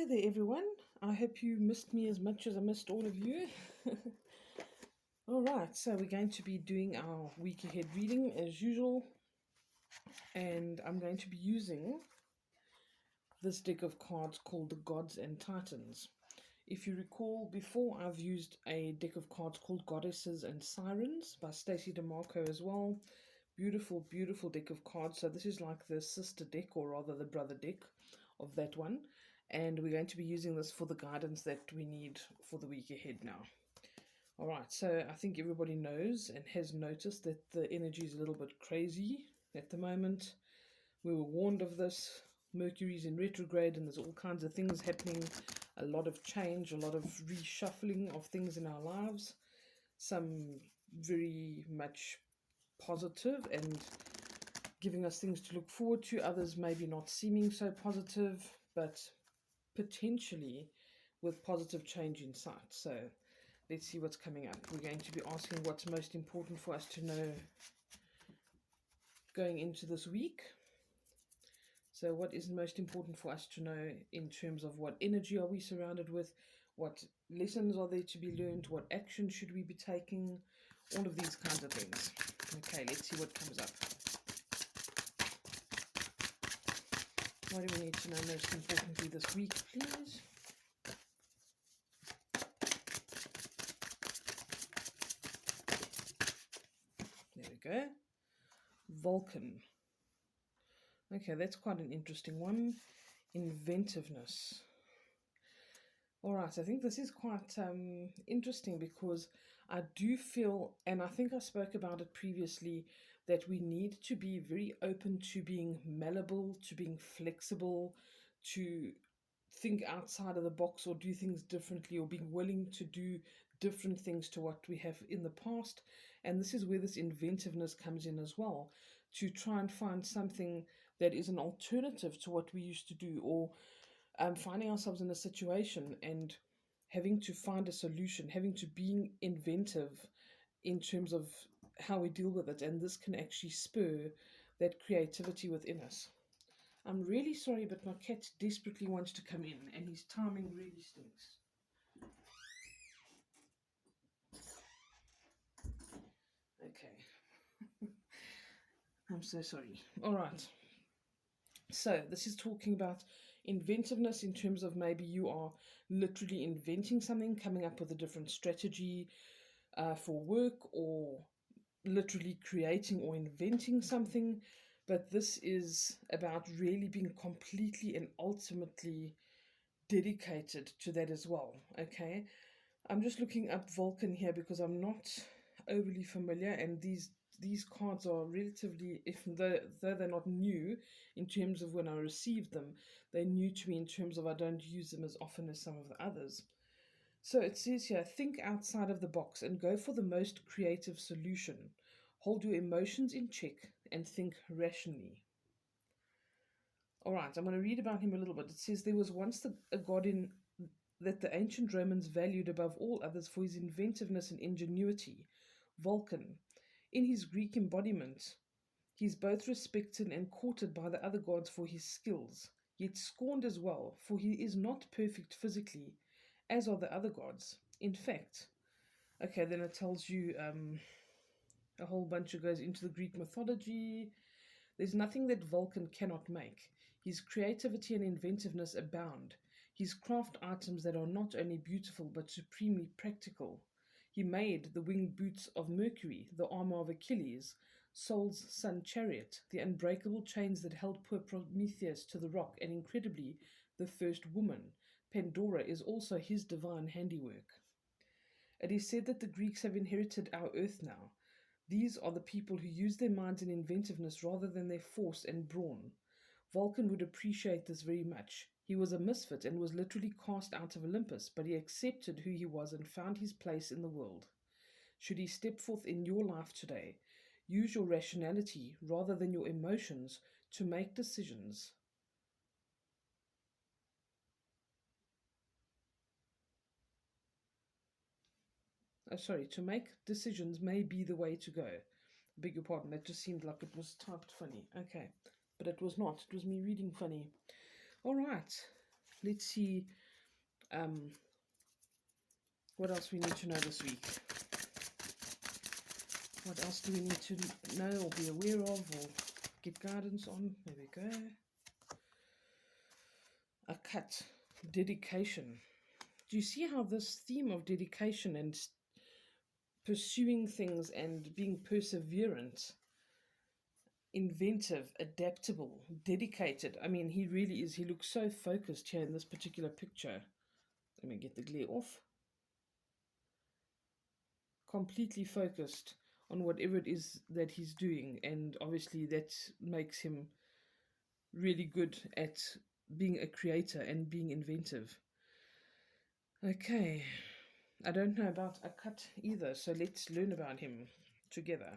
Hi there, everyone. I hope you missed me as much as I missed all of you. All right, so we're going to be doing our week ahead reading as usual, and I'm going to be using this deck of cards called the Gods and Titans. If you recall, before I've used a deck of cards called Goddesses and Sirens by Stacey DeMarco as well. Beautiful, beautiful deck of cards. So this is like the sister deck, or rather the brother deck of that one. And we're going to be using this for the guidance that we need for the week ahead now. All right, so I think everybody knows and has noticed that the energy is a little bit crazy at the moment. We were warned of this. Mercury's in retrograde and there's all kinds of things happening. A lot of change, a lot of reshuffling of things in our lives. Some very much positive and giving us things to look forward to. Others maybe not seeming so positive, but potentially with positive change in sight. So let's see what's coming up. We're going to be asking what's most important for us to know going into this week. So what is most important for us to know in terms of what energy are we surrounded with, what lessons are there to be learned, what action should we be taking, all of these kinds of things. Okay, let's see what comes up. What do we need to know most importantly this week, please? There we go. Vulcan. Okay, that's quite an interesting one. Inventiveness. All right, I think this is quite interesting because I do feel, and I think I spoke about it previously, that we need to be very open to being malleable, to being flexible, to think outside of the box or do things differently, or being willing to do different things to what we have in the past. And this is where this inventiveness comes in as well, to try and find something that is an alternative to what we used to do, or finding ourselves in a situation and having to find a solution, having to be inventive in terms of how we deal with it. And this can actually spur that creativity within us. I'm really sorry, but my cat desperately wants to come in and his timing really stinks. Okay. I'm so sorry. All right. So this is talking about inventiveness in terms of maybe you are literally inventing something, coming up with a different strategy for work, or literally creating or inventing something. But this is about really being completely and ultimately dedicated to that as well. Okay, I'm just looking up Vulcan here because I'm not overly familiar, and these cards are relatively, if though they're not new in terms of when I received them, they're new to me in terms of I don't use them as often as some of the others. So it says here, think outside of the box and go for the most creative solution. Hold your emotions in check and think rationally. All right, I'm going to read about him a little bit. It says there was once a god that the ancient Romans valued above all others for his inventiveness and ingenuity, Vulcan. In his Greek embodiment, he is both respected and courted by the other gods for his skills, yet scorned as well, for he is not perfect physically, as are the other gods. In fact, okay, then it tells you a whole bunch of goes into the Greek mythology. There's nothing that Vulcan cannot make. His creativity and inventiveness abound. His craft items that are not only beautiful but supremely practical. He made the winged boots of Mercury, the armor of Achilles, Sol's sun chariot, the unbreakable chains that held poor Prometheus to the rock, and incredibly, the first woman, Pandora, is also his divine handiwork. It is said that the Greeks have inherited our earth now. These are the people who use their minds and inventiveness rather than their force and brawn. Vulcan would appreciate this very much. He was a misfit and was literally cast out of Olympus, but he accepted who he was and found his place in the world. Should he step forth in your life today, use your rationality rather than your emotions to make decisions. To make decisions may be the way to go. I beg your pardon, that just seemed like it was typed funny. Okay, but it was not. It was me reading funny. All right. let's see what else we need to know this week. What else do we need to know or be aware of or get guidance on? There we go. A cut. Dedication. Do you see how this theme of dedication and pursuing things and being perseverant, inventive, adaptable, dedicated? I mean, he really is. He looks so focused here in this particular picture. Let me get the glare off. Completely focused on whatever it is that he's doing, and obviously that makes him really good at being a creator and being inventive. Okay, I don't know about a cut either, so let's learn about him together.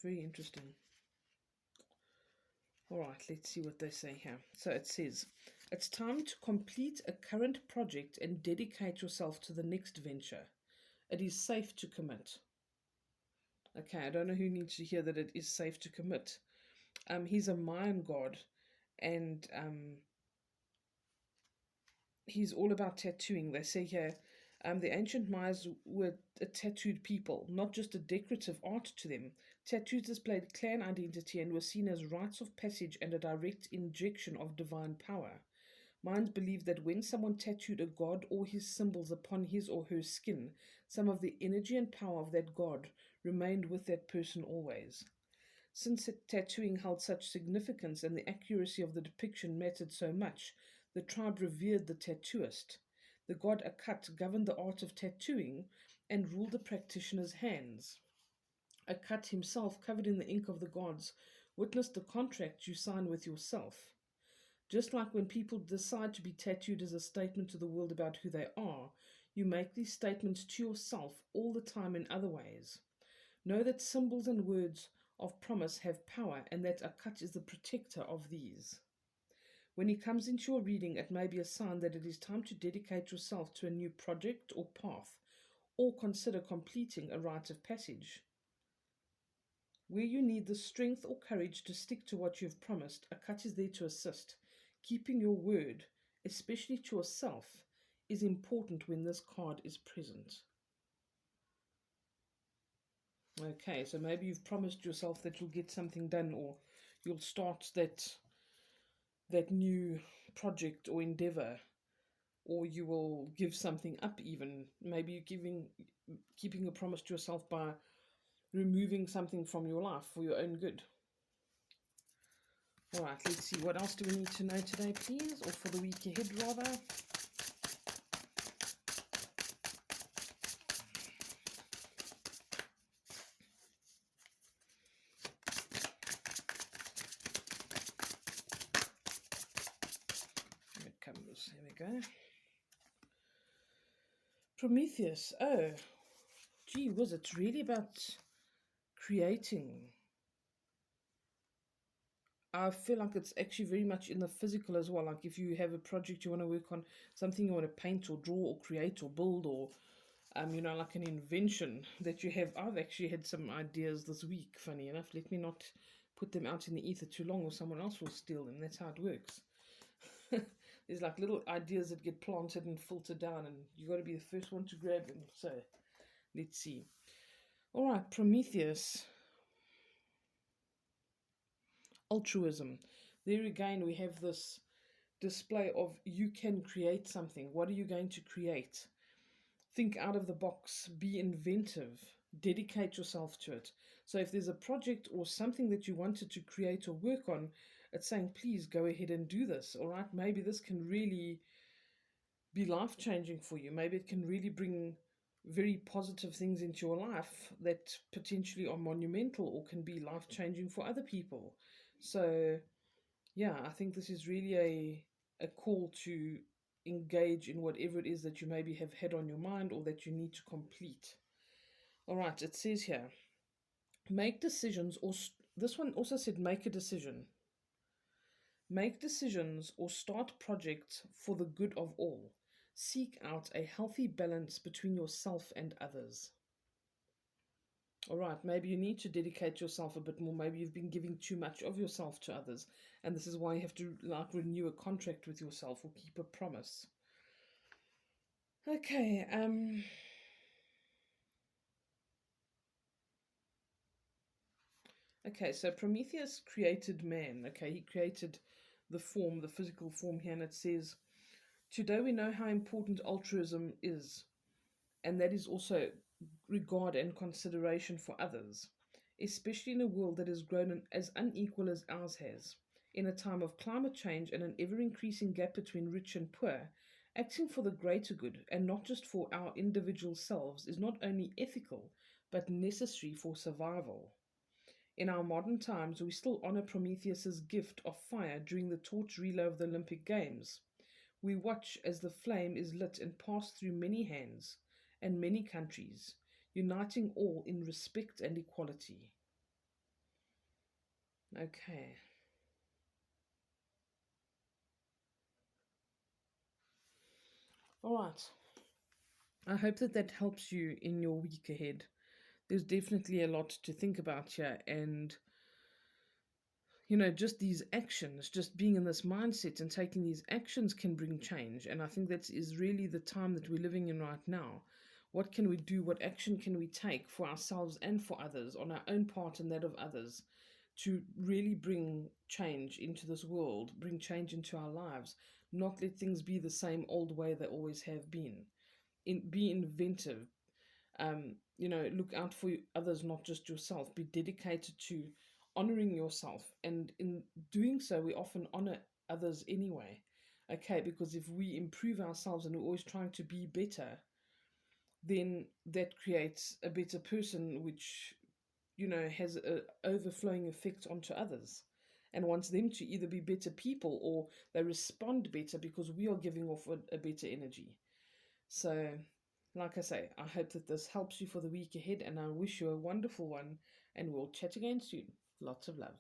Very interesting. All right, let's see what they say here. So it says, it's time to complete a current project and dedicate yourself to the next venture. It is safe to commit. Okay, I don't know who needs to hear that it is safe to commit. He's a Mayan god, and he's all about tattooing. They say here, the ancient Mayas were a tattooed people, not just a decorative art to them. Tattoos displayed clan identity and were seen as rites of passage and a direct injection of divine power. Mayans believed that when someone tattooed a god or his symbols upon his or her skin, some of the energy and power of that god remained with that person always. Since tattooing held such significance and the accuracy of the depiction mattered so much, the tribe revered the tattooist. The god Akat governed the art of tattooing and ruled the practitioner's hands. Akat himself, covered in the ink of the gods, witnessed the contract you sign with yourself. Just like when people decide to be tattooed as a statement to the world about who they are, you make these statements to yourself all the time in other ways. Know that symbols and words of promise have power, and that Akat is the protector of these. When he comes into your reading, it may be a sign that it is time to dedicate yourself to a new project or path, or consider completing a rite of passage. Where you need the strength or courage to stick to what you've promised, Akat is there to assist. Keeping your word, especially to yourself, is important when this card is present. Okay, so maybe you've promised yourself that you'll get something done, or you'll start that new project or endeavor, or you will give something up even. Maybe you're keeping a promise to yourself by removing something from your life for your own good. All right, let's see. What else do we need to know today, please? Or for the week ahead, rather. Here it comes. Here we go. Prometheus. Oh, gee whiz, it's really about creating. I feel like it's actually very much in the physical as well. Like if you have a project you want to work on, something you want to paint or draw or create or build, or like an invention that you have. I've actually had some ideas this week, funny enough. Let me not put them out in the ether too long or someone else will steal them. That's how it works. There's like little ideas that get planted and filtered down, and you got to be the first one to grab them. So let's see. All right, Prometheus. Altruism. There again, we have this display of you can create something. What are you going to create? Think out of the box, be inventive, dedicate yourself to it. So if there's a project or something that you wanted to create or work on, it's saying, please go ahead and do this. All right, maybe this can really be life-changing for you. Maybe it can really bring very positive things into your life that potentially are monumental or can be life-changing for other people. So yeah, I think this is really a call to engage in whatever it is that you maybe have had on your mind or that you need to complete. All right, it says here, make decisions, or this one also said make a decision. Make decisions or start projects for the good of all. Seek out a healthy balance between yourself and others. All right, maybe you need to dedicate yourself a bit more. Maybe you've been giving too much of yourself to others, and this is why you have to like renew a contract with yourself or keep a promise. Okay, okay, so Prometheus created man. Okay, he created the form, the physical form here, and it says, today we know how important altruism is, and that is also regard and consideration for others, especially in a world that has grown as unequal as ours has. In a time of climate change and an ever increasing gap between rich and poor, acting for the greater good and not just for our individual selves is not only ethical but necessary for survival. In our modern times, we still honor Prometheus's gift of fire during the torch relay of the Olympic Games. We watch as the flame is lit and passed through many hands and many countries, uniting all in respect and equality. Okay. All right. I hope that that helps you in your week ahead. There's definitely a lot to think about here, and just these actions, just being in this mindset and taking these actions can bring change. And I think that is really the time that we're living in right now. What can we do? What action can we take for ourselves and for others, on our own part and that of others, to really bring change into this world, bring change into our lives, not let things be the same old way they always have been. Be inventive, look out for others, not just yourself. Be dedicated to honoring yourself. And in doing so, we often honor others anyway. Okay, because if we improve ourselves and we're always trying to be better, then that creates a better person, which, has a overflowing effect onto others and wants them to either be better people or they respond better because we are giving off a better energy. So, like I say, I hope that this helps you for the week ahead, and I wish you a wonderful one, and we'll chat again soon. Lots of love.